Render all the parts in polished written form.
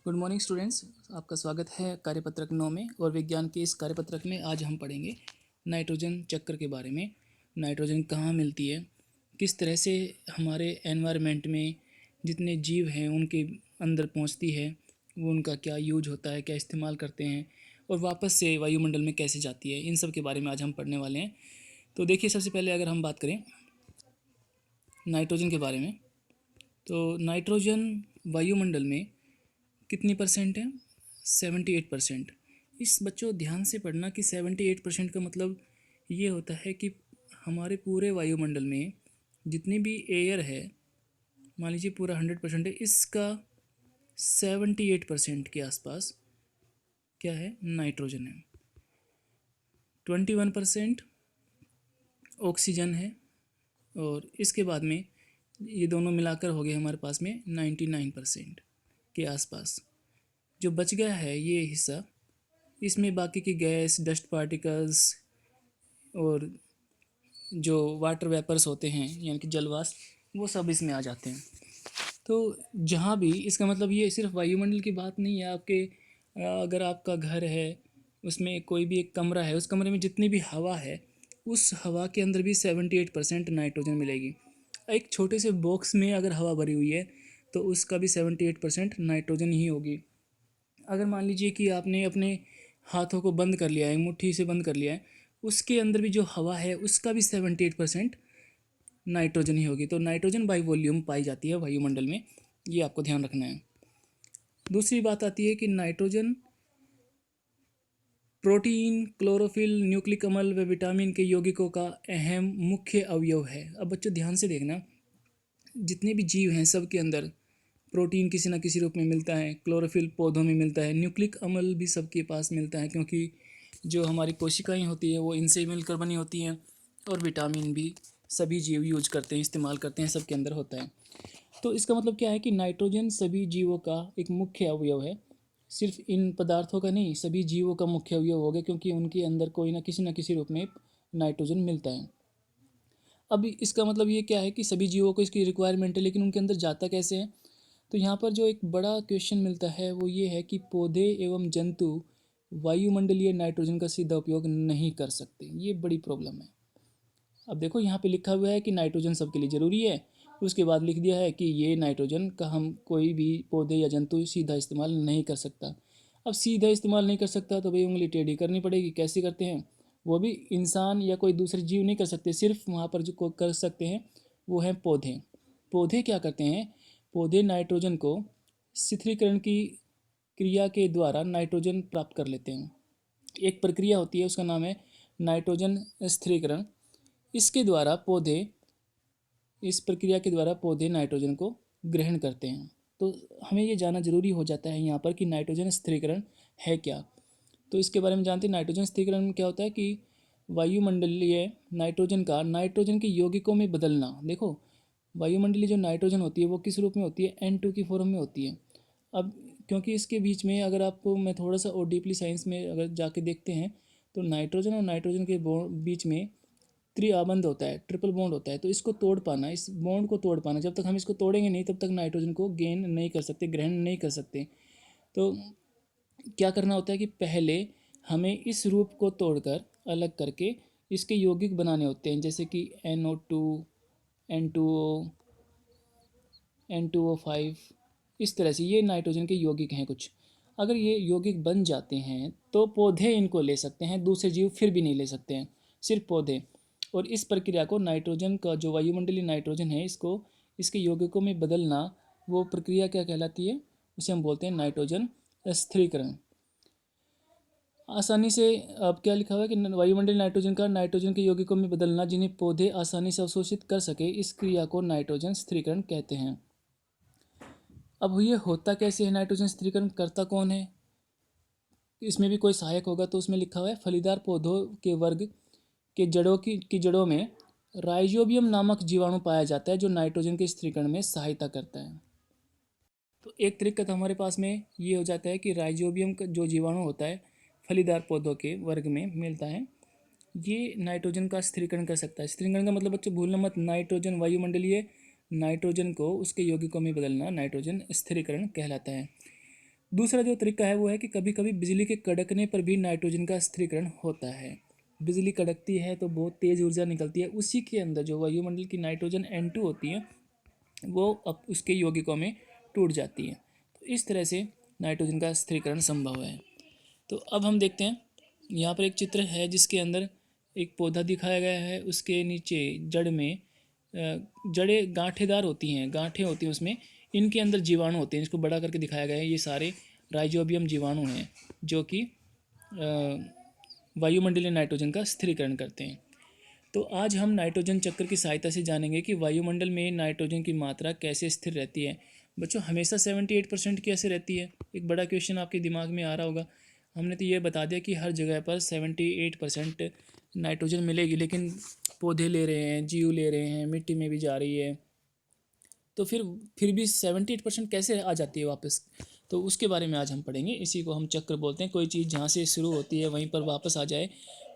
Good morning students. आपका स्वागत है कार्यपत्रक 9 में। और विज्ञान के इस कार्यपत्रक में आज हम पढ़ेंगे नाइट्रोजन चक्र के बारे में। नाइट्रोजन कहाँ मिलती है, किस तरह से हमारे एनवायरनमेंट में जितने जीव हैं उनके अंदर पहुंचती है, वो उनका क्या यूज होता है, क्या इस्तेमाल करते हैं, और वापस से वायुमंडल में कैसे जाती है, इन सब के बारे में आज हम पढ़ने वाले हैं। तो देखिए, सबसे पहले अगर हम बात करें नाइट्रोजन के बारे में, तो नाइट्रोजन वायुमंडल में कितनी परसेंट है? 78%। इस बच्चों ध्यान से पढ़ना कि 78% का मतलब ये होता है कि हमारे पूरे वायुमंडल में जितनी भी एयर है, मान लीजिए पूरा 100% है, इसका 78% के आसपास क्या है? नाइट्रोजन है। 21% ऑक्सीजन है। और इसके बाद में ये दोनों मिलाकर हो गए हमारे पास में 99% के आसपास। जो बच गया है ये हिस्सा, इसमें बाकी की गैस, डस्ट पार्टिकल्स और जो वाटर वेपर्स होते हैं यानी कि जलवाष्प, वो सब इसमें आ जाते हैं। तो जहाँ भी, इसका मतलब ये सिर्फ वायुमंडल की बात नहीं है। आपके अगर आपका घर है, उसमें कोई भी एक कमरा है, उस कमरे में जितनी भी हवा है, उस हवा के अंदर भी 78% नाइट्रोजन मिलेगी। एक छोटे से बॉक्स में अगर हवा भरी हुई है तो उसका भी 78% नाइट्रोजन ही होगी। अगर मान लीजिए कि आपने अपने हाथों को बंद कर लिया है, मुट्ठी से बंद कर लिया है, उसके अंदर भी जो हवा है उसका भी 78% नाइट्रोजन ही होगी। तो नाइट्रोजन बाई वॉल्यूम पाई जाती है वायुमंडल में, ये आपको ध्यान रखना है। दूसरी बात आती है कि नाइट्रोजन प्रोटीन, क्लोरोफिल, न्यूक्लिक अम्ल व विटामिन के यौगिकों का अहम मुख्य अवयव है। अब बच्चों ध्यान से देखना, जितने भी जीव हैं सब के अंदर प्रोटीन किसी न किसी रूप में मिलता है, क्लोरोफिल पौधों में मिलता है, न्यूक्लिक अम्ल भी सबके पास मिलता है क्योंकि जो हमारी कोशिकाएं होती हैं वो इनसे मिलकर बनी होती हैं, और विटामिन भी सभी जीव यूज करते हैं, इस्तेमाल करते हैं, सबके अंदर होता है। तो इसका मतलब क्या है कि नाइट्रोजन सभी जीवों का एक मुख्य अवयव है। सिर्फ इन पदार्थों का नहीं, सभी जीवों का मुख्य अवयव हो गया क्योंकि उनके अंदर कोई ना किसी रूप में नाइट्रोजन मिलता है। अब इसका मतलब ये क्या है कि सभी जीवों को इसकी रिक्वायरमेंट है, लेकिन उनके अंदर जाता कैसे है? तो यहाँ पर जो एक बड़ा क्वेश्चन मिलता है वो ये है कि पौधे एवं जंतु वायुमंडलीय नाइट्रोजन का सीधा उपयोग नहीं कर सकते। ये बड़ी प्रॉब्लम है। अब देखो, यहाँ पे लिखा हुआ है कि नाइट्रोजन सबके लिए ज़रूरी है, उसके बाद लिख दिया है कि ये नाइट्रोजन का हम कोई भी पौधे या जंतु सीधा इस्तेमाल नहीं कर सकता। अब सीधा इस्तेमाल नहीं कर सकता तो भाई उंगली टेढ़ी करनी पड़ेगी। कैसे करते हैं? वो भी इंसान या कोई दूसरे जीव नहीं कर सकते, सिर्फ वहाँ पर जो कर सकते हैं वो हैं पौधे। पौधे क्या करते हैं? पौधे नाइट्रोजन को शिथिलीकरण की क्रिया के द्वारा नाइट्रोजन प्राप्त कर लेते हैं। एक प्रक्रिया होती है, उसका नाम है नाइट्रोजन स्थिरीकरण। इसके द्वारा पौधे इस प्रक्रिया के द्वारा पौधे नाइट्रोजन को ग्रहण करते हैं। तो हमें ये जानना जरूरी हो जाता है यहाँ पर कि नाइट्रोजन स्थिरीकरण है क्या। तो इसके बारे में जानते हैं। नाइट्रोजन स्थिरीकरण में क्या होता है कि वायुमंडलीय नाइट्रोजन का नाइट्रोजन के यौगिकों में बदलना। देखो, वायुमंडलीय जो नाइट्रोजन होती है वो किस रूप में होती है? N2 की फॉर्म में होती है। अब क्योंकि इसके बीच में अगर आपको मैं थोड़ा सा और डीपली साइंस में अगर जाके देखते हैं तो नाइट्रोजन और नाइट्रोजन के बीच में त्रिआबंध होता है, ट्रिपल बॉन्ड होता है। तो इसको तोड़ पाना, इस बॉन्ड को तोड़ पाना, जब तक हम इसको तोड़ेंगे नहीं तब तक नाइट्रोजन को गेन नहीं कर सकते, ग्रहण नहीं कर सकते। तो क्या करना होता है कि पहले हमें इस रूप को तोड़कर अलग करके इसके यौगिक बनाने होते हैं, जैसे कि NO2, N2O, N2O5। इस तरह से ये नाइट्रोजन के यौगिक हैं कुछ। अगर ये यौगिक बन जाते हैं तो पौधे इनको ले सकते हैं, दूसरे जीव फिर भी नहीं ले सकते हैं, सिर्फ पौधे। और इस प्रक्रिया को नाइट्रोजन का जो वायुमंडलीय नाइट्रोजन है, इसको इसके यौगिकों में बदलना, वो प्रक्रिया क्या कहलाती है? उसे हम बोलते हैं नाइट्रोजन स्थिरीकरण। आसानी से, अब क्या लिखा हुआ है कि वायुमंडलीय नाइट्रोजन का नाइट्रोजन के यौगिकों में बदलना जिन्हें पौधे आसानी से अवशोषित कर सके, इस क्रिया को नाइट्रोजन स्थिरीकरण कहते हैं। अब ये होता कैसे है? नाइट्रोजन स्थिरीकरण करता कौन है? इसमें भी कोई सहायक होगा तो उसमें लिखा हुआ है फलीदार पौधों के वर्ग के जड़ों की जड़ों में राइजोबियम नामक जीवाणु पाया जाता है जो नाइट्रोजन के स्थिरीकरण में सहायता करता है। तो एक तरीका तो हमारे पास में ये हो जाता है कि राइजोबियम का जो जीवाणु होता है फलीदार पौधों के वर्ग में मिलता है, ये नाइट्रोजन का स्थिरीकरण कर सकता है। स्थिरीकरण का मतलब बच्चों भूलना मत, नाइट्रोजन वायुमंडलीय नाइट्रोजन को उसके यौगिकों में बदलना नाइट्रोजन स्थिरीकरण कहलाता है। दूसरा जो तरीका है वो है कि कभी कभी बिजली के कड़कने पर भी नाइट्रोजन का स्थिरीकरण होता है। बिजली कड़कती है तो बहुत तेज़ ऊर्जा निकलती है, उसी के अंदर जो वायुमंडल की नाइट्रोजन N2 होती है वो अब उसके यौगिकों में टूट जाती है। तो इस तरह से नाइट्रोजन का स्थिरीकरण संभव है। तो अब हम देखते हैं, यहाँ पर एक चित्र है जिसके अंदर एक पौधा दिखाया गया है। उसके नीचे जड़ में जड़ें गांठेदार होती हैं, गांठें होती हैं उसमें, इनके अंदर जीवाणु होते हैं। इसको बड़ा करके दिखाया गया है। ये सारे राइजोबियम जीवाणु हैं जो कि वायुमंडलीय नाइट्रोजन का स्थिरीकरण करते हैं। तो आज हम नाइट्रोजन चक्र की सहायता से जानेंगे कि वायुमंडल में नाइट्रोजन की मात्रा कैसे स्थिर रहती है। बच्चों, हमेशा 78% कैसे रहती है? एक बड़ा क्वेश्चन आपके दिमाग में आ रहा होगा। हमने तो ये बता दिया कि हर जगह पर 78% नाइट्रोजन मिलेगी, लेकिन पौधे ले रहे हैं, जीव ले रहे हैं, मिट्टी में भी जा रही है, तो फिर भी 78% कैसे आ जाती है वापस? तो उसके बारे में आज हम पढ़ेंगे। इसी को हम चक्र बोलते हैं। कोई चीज़ जहाँ से शुरू होती है वहीं पर वापस आ जाए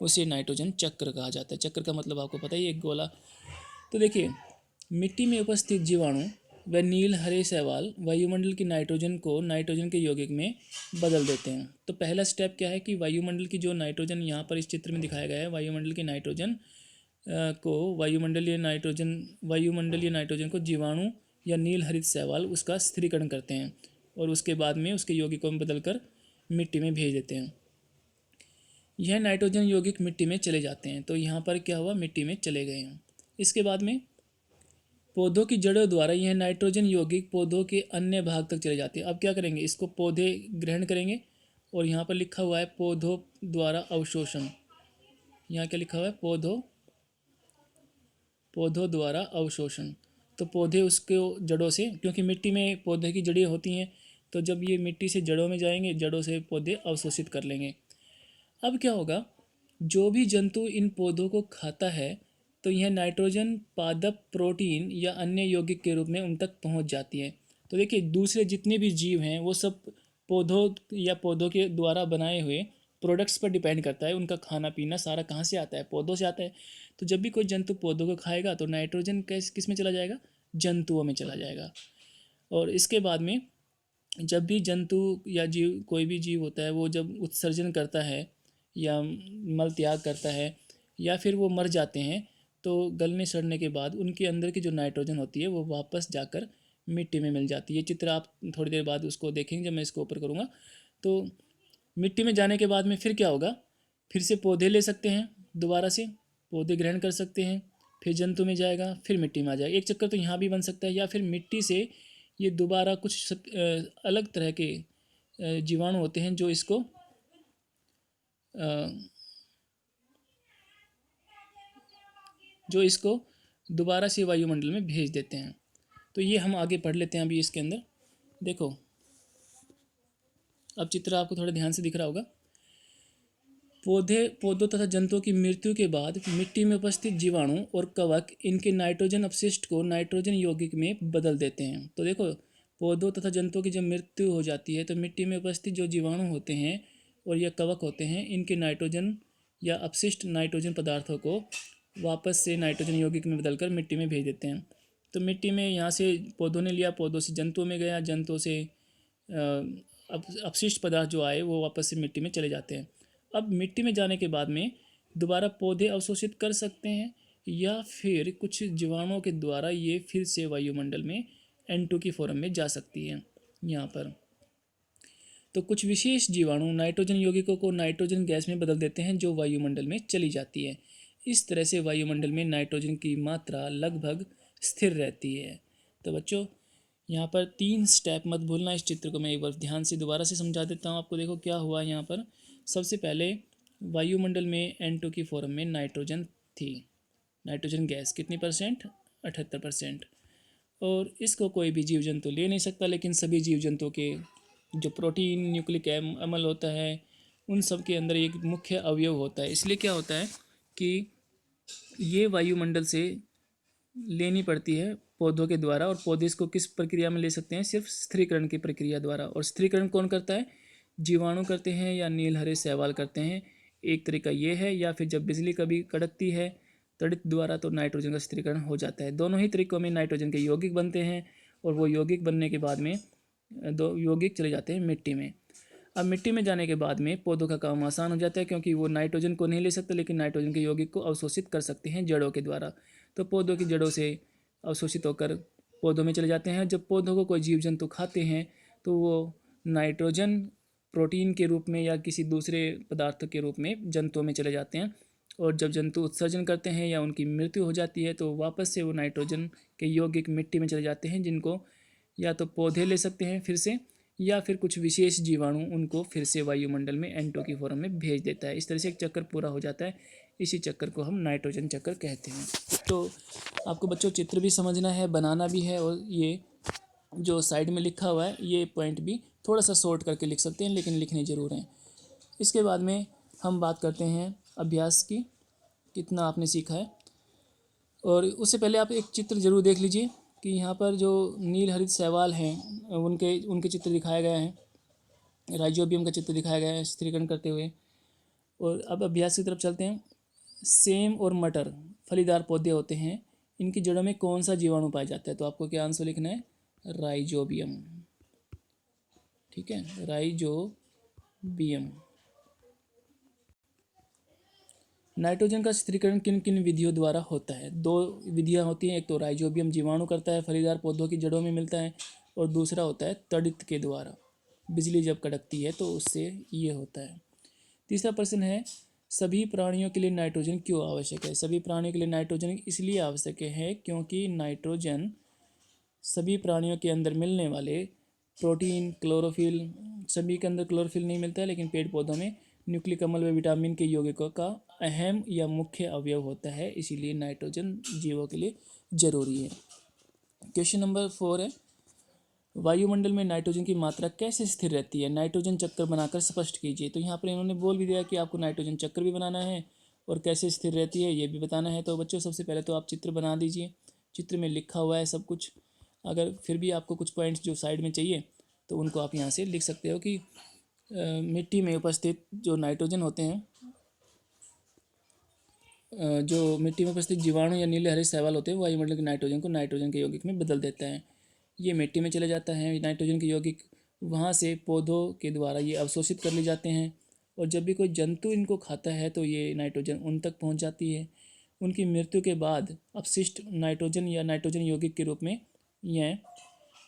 उसे नाइट्रोजन चक्र कहा जाता है। चक्र का मतलब आपको पता ही है, एक गोला। तो देखिए, मिट्टी में उपस्थित जीवाणु व नील हरे शैवाल वायुमंडल की नाइट्रोजन को नाइट्रोजन के यौगिक में बदल देते हैं। तो पहला स्टेप क्या है कि वायुमंडल की जो नाइट्रोजन यहाँ पर इस चित्र में दिखाया गया है, वायुमंडल की नाइट्रोजन को वायुमंडलीय नाइट्रोजन को जीवाणु या नील हरित शैवाल उसका स्थिरीकरण करते हैं और उसके बाद में उसके यौगिकों में बदलकर मिट्टी में भेज देते हैं। यह नाइट्रोजन यौगिक मिट्टी में चले जाते हैं। तो यहाँ पर क्या हुआ, मिट्टी में चले गए हैं। इसके बाद में पौधों की जड़ों द्वारा यह नाइट्रोजन यौगिक पौधों के अन्य भाग तक चले जाते हैं। अब क्या करेंगे, इसको पौधे ग्रहण करेंगे और यहाँ पर लिखा हुआ है पौधों द्वारा अवशोषण। यहाँ क्या लिखा हुआ है, पौधों द्वारा अवशोषण। तो पौधे उसके जड़ों से, क्योंकि मिट्टी में पौधे की जड़ें होती हैं, तो जब ये मिट्टी से जड़ों में जाएंगे, जड़ों से पौधे अवशोषित कर लेंगे। अब क्या होगा, जो भी जंतु इन पौधों को खाता है तो यह नाइट्रोजन पादप प्रोटीन या अन्य यौगिक के रूप में उन तक पहुंच जाती है। तो देखिए, दूसरे जितने भी जीव हैं वो सब पौधों या पौधों के द्वारा बनाए हुए प्रोडक्ट्स पर डिपेंड करता है। उनका खाना पीना सारा कहाँ से आता है, पौधों से आता है। तो जब भी कोई जंतु पौधों को खाएगा तो नाइट्रोजन किस में चला जाएगा, जंतुओं में चला जाएगा। और इसके बाद में जब भी जंतु या जीव, कोई भी जीव होता है, वो जब उत्सर्जन करता है या मल त्याग करता है या फिर वो मर जाते हैं, तो गलने सड़ने के बाद उनके अंदर की जो नाइट्रोजन होती है वो वापस जाकर मिट्टी में मिल जाती है। ये चित्र आप थोड़ी देर बाद उसको देखेंगे जब मैं इसको ऊपर करूँगा। तो मिट्टी में जाने के बाद में फिर क्या होगा, फिर से पौधे ले सकते हैं, दोबारा से पौधे ग्रहण कर सकते हैं, फिर जंतु में जाएगा, फिर मिट्टी में आ जाएगा। एक चक्कर तो यहाँ भी बन सकता है, या फिर मिट्टी से ये दोबारा कुछ अलग तरह के जीवाणु होते हैं जो इसको दोबारा से वायुमंडल में भेज देते हैं। तो ये हम आगे पढ़ लेते हैं अभी इसके अंदर। देखो, अब चित्र आपको थोड़ा ध्यान से दिख रहा होगा। पौधों तथा जंतुओं की मृत्यु के बाद मिट्टी में उपस्थित जीवाणु और कवक इनके नाइट्रोजन अपशिष्ट को नाइट्रोजन यौगिक में बदल देते हैं। तो देखो, पौधों तथा जंतुओं की जब मृत्यु हो जाती है तो मिट्टी में उपस्थित जो जीवाणु होते हैं और यह कवक होते हैं, इनके नाइट्रोजन या अपशिष्ट नाइट्रोजन पदार्थों को वापस से नाइट्रोजन यौगिक में बदलकर मिट्टी में भेज देते हैं। तो मिट्टी में यहाँ से पौधों ने लिया, पौधों से जंतुओं में गया, जंतुओं से अपशिष्ट पदार्थ जो आए वो वापस से मिट्टी में चले जाते हैं। अब मिट्टी में जाने के बाद में दोबारा पौधे अवशोषित कर सकते हैं या फिर कुछ जीवाणुओं के द्वारा ये फिर से वायुमंडल में N2 की फॉर्म में जा सकती है। यहाँ पर तो कुछ विशेष जीवाणु नाइट्रोजन यौगिकों को नाइट्रोजन गैस में बदल देते हैं जो वायुमंडल में चली जाती है। इस तरह से वायुमंडल में नाइट्रोजन की मात्रा लगभग स्थिर रहती है। तो बच्चों, यहाँ पर 3 स्टेप मत भूलना। इस चित्र को मैं एक बार ध्यान से दोबारा से समझा देता हूँ आपको। देखो क्या हुआ यहाँ पर। सबसे पहले वायुमंडल में N2 की फॉर्म में नाइट्रोजन थी। नाइट्रोजन गैस कितनी परसेंट, 78%। और इसको कोई भी जीव जंतु ले नहीं सकता, लेकिन सभी जीव जंतुओं के जो प्रोटीन न्यूक्लिक अम्ल होता है उन सब के अंदर एक मुख्य अवयव होता है। इसलिए क्या होता है कि ये वायुमंडल से लेनी पड़ती है पौधों के द्वारा। और पौधे इसको किस प्रक्रिया में ले सकते हैं, सिर्फ स्थिरीकरण की प्रक्रिया द्वारा। और स्थिरीकरण कौन करता है, जीवाणु करते हैं या नील हरे शैवाल करते हैं। एक तरीका ये है, या फिर जब बिजली कभी कड़कती है तड़ित द्वारा तो नाइट्रोजन का स्थिरीकरण हो जाता है। दोनों ही तरीकों में नाइट्रोजन के यौगिक बनते हैं और वो यौगिक बनने के बाद में दो यौगिक चले जाते हैं मिट्टी में। अब मिट्टी में जाने के बाद में पौधों का काम आसान हो जाता है, क्योंकि वो नाइट्रोजन को नहीं ले सकते, लेकिन नाइट्रोजन के यौगिक को अवशोषित कर सकते हैं जड़ों के द्वारा। तो पौधों की जड़ों से अवशोषित होकर पौधों में चले जाते हैं। जब पौधों को कोई जीव जंतु खाते हैं तो वो नाइट्रोजन प्रोटीन के रूप में या किसी दूसरे पदार्थ के रूप में जंतुओं में चले जाते हैं, और जब जंतु उत्सर्जन करते हैं या उनकी मृत्यु हो जाती है तो वापस से वो नाइट्रोजन के यौगिक मिट्टी में चले जाते हैं, जिनको या तो पौधे ले सकते हैं फिर से, या फिर कुछ विशेष जीवाणु उनको फिर से वायुमंडल में एंटो की फॉर्म में भेज देता है। इस तरह से एक चक्कर पूरा हो जाता है। इसी चक्कर को हम नाइट्रोजन चक्कर कहते हैं। तो आपको बच्चों चित्र भी समझना है, बनाना भी है, और ये जो साइड में लिखा हुआ है ये पॉइंट भी थोड़ा सा शॉर्ट करके लिख सकते हैं, लेकिन लिखने ज़रूर हैं। इसके बाद में हम बात करते हैं अभ्यास की, कितना आपने सीखा है। और उससे पहले आप एक चित्र ज़रूर देख लीजिए कि यहाँ पर जो नील हरित शैवाल हैं उनके उनके चित्र दिखाए गए हैं, राइजोबियम का चित्र दिखाया गया है स्थिरीकरण करते हुए। और अब अभ्यास की तरफ चलते हैं। सेम और मटर फलीदार पौधे होते हैं, इनकी जड़ों में कौन सा जीवाणु पाया जाता है? तो आपको क्या आंसर लिखना है? राइजोबियम। ठीक है, राइजोबियम। नाइट्रोजन का स्थिरीकरण किन किन विधियों द्वारा होता है? दो विधियां होती हैं, एक तो राइजोबियम जीवाणु करता है, फलीदार पौधों की जड़ों में मिलता है, और दूसरा होता है तड़ित के द्वारा। बिजली जब कड़कती है तो उससे ये होता है। तीसरा प्रश्न है, सभी प्राणियों के लिए नाइट्रोजन क्यों आवश्यक है? सभी प्राणियों के लिए नाइट्रोजन इसलिए आवश्यक है क्योंकि नाइट्रोजन सभी प्राणियों के अंदर मिलने वाले प्रोटीन, क्लोरोफिल, सभी के अंदर क्लोरोफिल नहीं मिलता है, लेकिन पेड़ पौधों में न्यूक्लिक अम्ल व विटामिन के यौगिकों का अहम या मुख्य अवयव होता है, इसीलिए नाइट्रोजन जीवों के लिए जरूरी है। क्वेश्चन नंबर 4 है, वायुमंडल में नाइट्रोजन की मात्रा कैसे स्थिर रहती है? नाइट्रोजन चक्कर बनाकर स्पष्ट कीजिए। तो यहाँ पर इन्होंने बोल भी दिया कि आपको नाइट्रोजन चक्कर भी बनाना है और कैसे स्थिर रहती है ये भी बताना है। तो बच्चों सबसे पहले तो आप चित्र बना दीजिए, चित्र में लिखा हुआ है सब कुछ। अगर फिर भी आपको कुछ पॉइंट्स जो साइड में चाहिए तो उनको आप यहाँ से लिख सकते हो कि मिट्टी में उपस्थित जो नाइट्रोजन होते हैं, जो मिट्टी में उपस्थित जीवाणु या नीले हरे शैवाल होते हैं, वायुमंडल के नाइट्रोजन को नाइट्रोजन के यौगिक में बदल देता है। ये मिट्टी में चले जाता है नाइट्रोजन के यौगिक, वहाँ से पौधों के द्वारा ये अवशोषित कर ले जाते हैं, और जब भी कोई जंतु इनको खाता है तो ये नाइट्रोजन उन तक पहुँच जाती है। उनकी मृत्यु के बाद अपशिष्ट नाइट्रोजन या नाइट्रोजन यौगिक के रूप में यह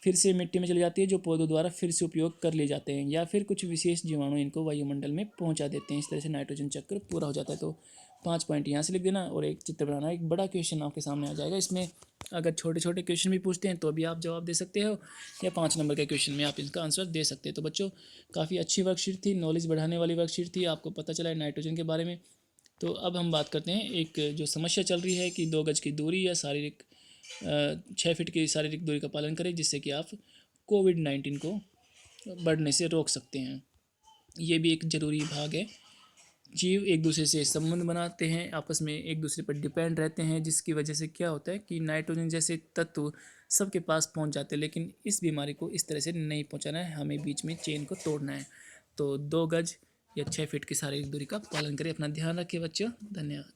फिर से मिट्टी में चली जाती है, जो पौधों द्वारा फिर से उपयोग कर लिए जाते हैं, या फिर कुछ विशेष जीवाणु इनको वायुमंडल में पहुंचा देते हैं। इस तरह से नाइट्रोजन चक्र पूरा हो जाता है। तो 5 पॉइंट यहाँ से लिख देना और एक चित्र बनाना। एक बड़ा क्वेश्चन आपके सामने आ जाएगा। इसमें अगर छोटे छोटे क्वेश्चन भी पूछते हैं तो भी आप जवाब दे सकते हो, या 5 नंबर के क्वेश्चन में आप इसका आंसर दे सकते हैं। तो बच्चों काफ़ी अच्छी वर्कशीट थी, नॉलेज बढ़ाने वाली वर्कशीट थी, आपको पता चला है नाइट्रोजन के बारे में। तो अब हम बात करते हैं एक जो समस्या चल रही है कि 2 गज की दूरी या शारीरिक 6 फीट की शारीरिक दूरी का पालन करें, जिससे कि आप कोविड-19 को बढ़ने से रोक सकते हैं। ये भी एक ज़रूरी भाग है। जीव एक दूसरे से संबंध बनाते हैं, आपस में एक दूसरे पर डिपेंड रहते हैं, जिसकी वजह से क्या होता है कि नाइट्रोजन जैसे तत्व सबके पास पहुंच जाते हैं, लेकिन इस बीमारी को इस तरह से नहीं पहुंचाना है, हमें बीच में चेन को तोड़ना है। तो 2 गज या 6 फीट की शारीरिक दूरी का पालन करें। अपना ध्यान रखिए बच्चों। धन्यवाद।